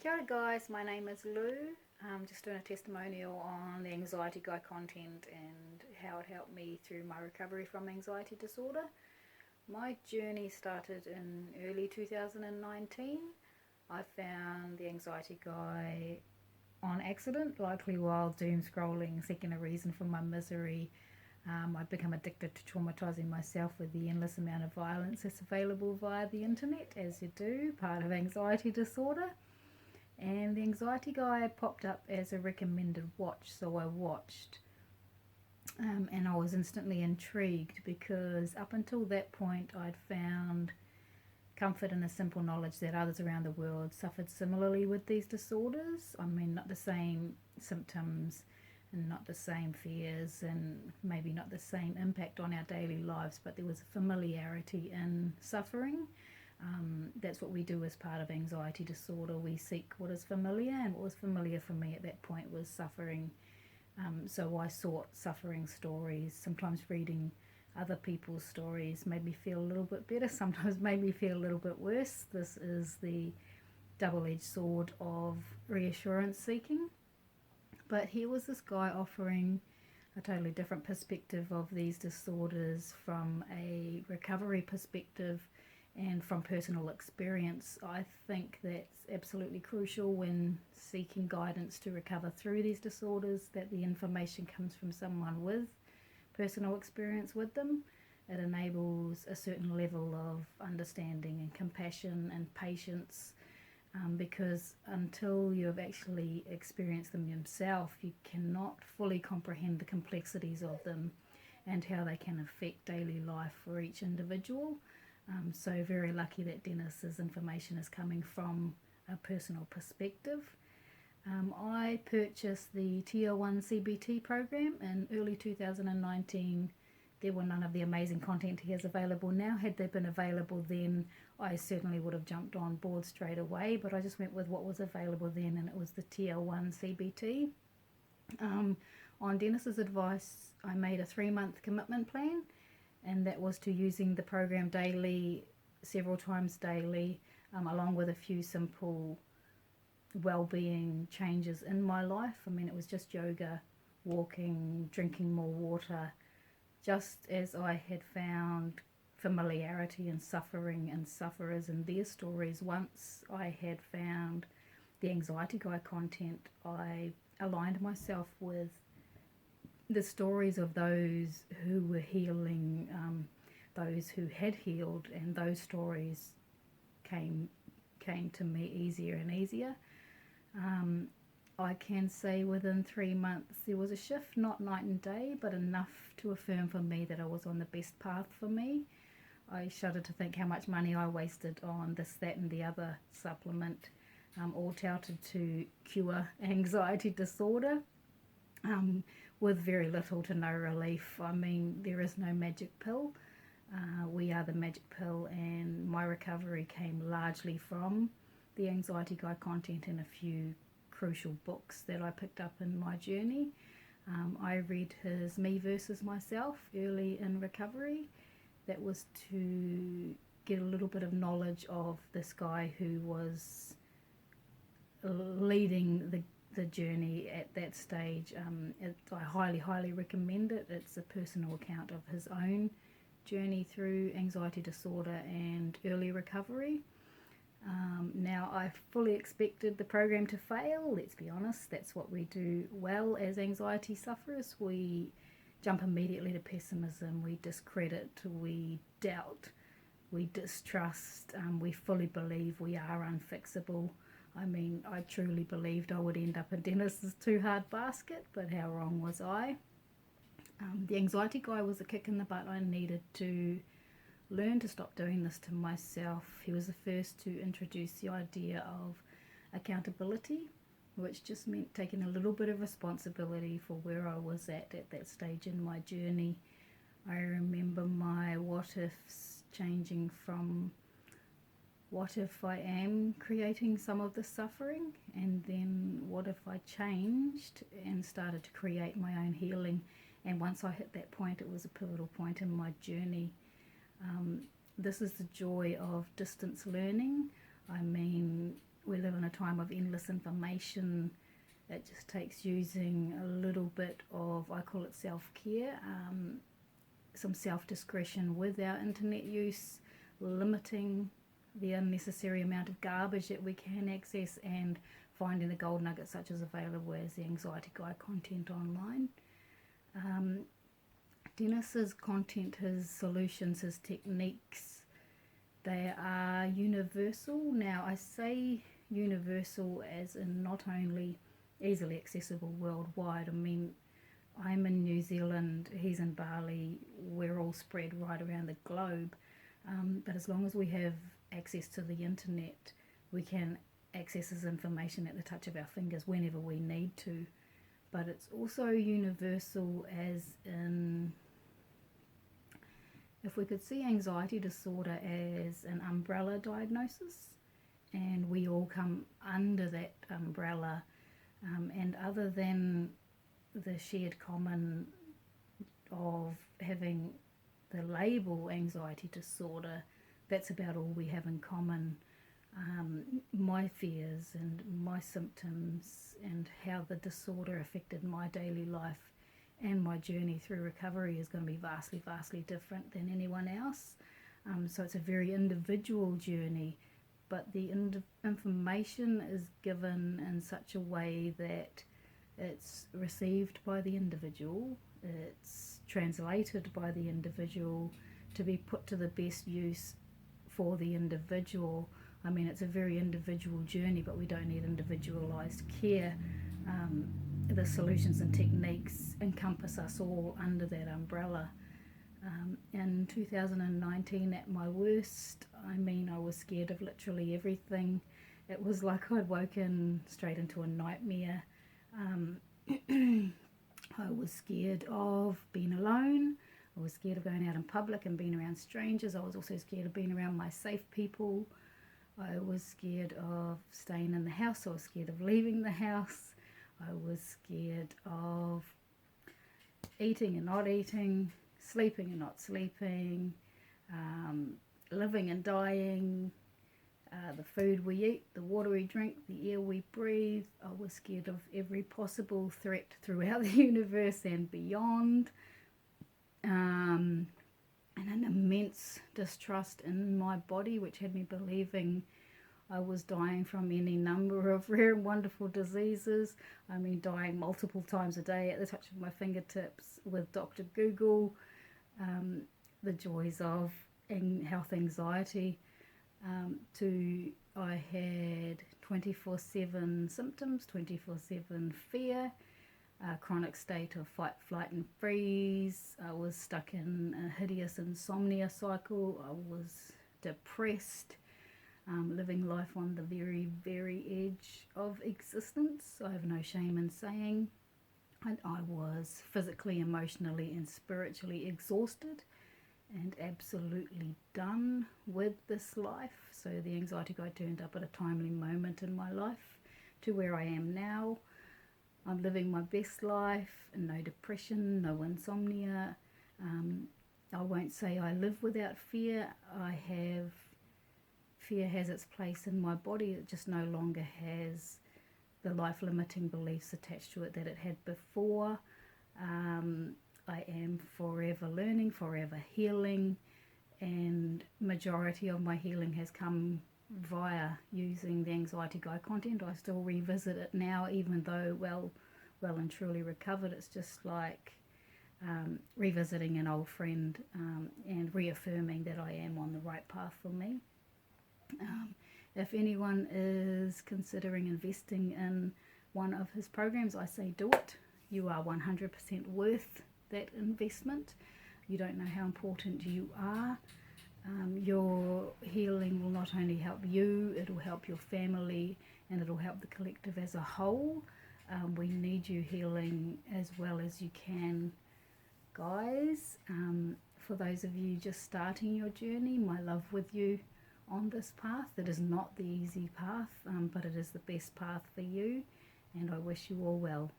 Kia ora guys, my name is Lou. I'm just doing a testimonial on the anxiety guide content and how it helped me through my recovery from anxiety disorder. My journey started in early 2019. I found the anxiety guide on accident, likely while doom scrolling, seeking a reason for my misery. I'd become addicted to traumatizing myself with the endless amount of violence that's available via the internet, as you do, part of anxiety disorder. And the anxiety guide popped up as a recommended watch, so I watched. And I was instantly intrigued because up until that point I'd found comfort in the simple knowledge that others around the world suffered similarly with these disorders. I mean, not the same symptoms and not the same fears and maybe not the same impact on our daily lives, but there was a familiarity in suffering. That's what we do as part of anxiety disorder. We seek what is familiar, and what was familiar for me at that point was suffering. So I sought suffering stories. Sometimes reading other people's stories made me feel a little bit better, sometimes made me feel a little bit worse. This is the double-edged sword of reassurance seeking. But here was this guy offering a totally different perspective of these disorders from a recovery perspective and from personal experience. I think that's absolutely crucial when seeking guidance to recover through these disorders, that the information comes from someone with personal experience with them. It enables a certain level of understanding and compassion and patience, because until you have actually experienced them yourself, you cannot fully comprehend the complexities of them and how they can affect daily life for each individual. So very lucky that Dennis's information is coming from a personal perspective. I purchased the Tier 1 CBT program in early 2019. There were none of the amazing content he has available now. Had they been available then, I certainly would have jumped on board straight away, but I just went with what was available then, and it was the Tier 1 CBT. On Dennis's advice, I made a 3-month commitment plan, and that was to using the program daily, several times daily, along with a few simple well-being changes in my life. I mean, it was just yoga, walking, drinking more water, just as I had found familiarity in suffering and sufferers and their stories. Once I had found the anxiety guide content, I aligned myself with the stories of those who were healing, those who had healed, and those stories came to me easier and easier. I can say within 3 months there was a shift, not night and day, but enough to affirm for me that I was on the best path for me. I shudder to think how much money I wasted on this, that and the other supplement, all touted to cure anxiety disorder, with very little to no relief. I mean, there is no magic pill. We are the magic pill, and my recovery came largely from the anxiety guide content and a few crucial books that I picked up in my journey. I read his Me versus Myself early in recovery. That was to get a little bit of knowledge of this guy who was leading the journey at that stage. I highly recommend it. It's a personal account of his own journey through anxiety disorder and early recovery. Now, I fully expected the program to fail. Let's be honest, that's what we do well as anxiety sufferers. We jump immediately to pessimism, we discredit, we doubt, we distrust, we fully believe we are unfixable. I mean, I truly believed I would end up in Dennis's too hard basket, but how wrong was I? The anxiety guy was a kick in the butt. I needed to learn to stop doing this to myself. He was the first to introduce the idea of accountability, which just meant taking a little bit of responsibility for where I was at that stage in my journey. I remember my what ifs changing from what if I am creating some of the suffering, and then what if I changed and started to create my own healing. And once I hit that point, it was a pivotal point in my journey. This is the joy of distance learning. I mean, we live in a time of endless information. It just takes using a little bit of, I call it self-care, some self-discretion with our internet use, limiting the unnecessary amount of garbage that we can access, and finding the gold nuggets such as available as the Anxiety Guide content online. Dennis's content, his solutions, his techniques, they are universal. Now I say universal as in not only easily accessible worldwide. I mean, I'm in New Zealand, he's in Bali, we're all spread right around the globe, but as long as we have access to the internet, we can access this information at the touch of our fingers whenever we need to. But it's also universal as in, if we could see anxiety disorder as an umbrella diagnosis, and we all come under that umbrella, and other than the shared common of having the label anxiety disorder, that's about all we have in common. My fears and my symptoms and how the disorder affected my daily life and my journey through recovery is going to be vastly, vastly different than anyone else. So it's a very individual journey, but the information is given in such a way that it's received by the individual, it's translated by the individual to be put to the best use for the individual. I mean, it's a very individual journey, but we don't need individualized care. The solutions and techniques encompass us all under that umbrella. In 2019, at my worst, I mean, I was scared of literally everything. It was like I'd woken straight into a nightmare. I was scared of being alone. I was scared of going out in public and being around strangers. I was also scared of being around my safe people. I was scared of staying in the house. I was scared of leaving the house. I was scared of eating and not eating, sleeping and not sleeping, living and dying, the food we eat, the water we drink, the air we breathe. I was scared of every possible threat throughout the universe and beyond. And an immense distrust in my body, which had me believing I was dying from any number of rare and wonderful diseases. I mean, dying multiple times a day at the touch of my fingertips with Dr. Google. The joys of health anxiety. I had 24/7 symptoms, 24/7 fear, a chronic state of fight, flight and freeze. I was stuck in a hideous insomnia cycle. I was depressed, living life on the very, very edge of existence. I have no shame in saying. And I was physically, emotionally and spiritually exhausted and absolutely done with this life. So the Anxiety Guide turned up at a timely moment in my life to where I am now. I'm living my best life, no depression, no insomnia. I won't say I live without fear. Fear has its place in my body. It just no longer has the life-limiting beliefs attached to it that it had before. I am forever learning, forever healing, and majority of my healing has come via using the Anxiety Guide content. I still revisit it now, even though well and truly recovered. It's just like revisiting an old friend and reaffirming that I am on the right path for me. If anyone is considering investing in one of his programs, I say do it. You are 100% worth that investment. You don't know how important you are. Your healing will not only help you, it'll help your family, and it'll help the collective as a whole. We need you healing as well as you can, guys. For those of you just starting your journey, my love with you on this path. It is not the easy path, but it is the best path for you, and I wish you all well.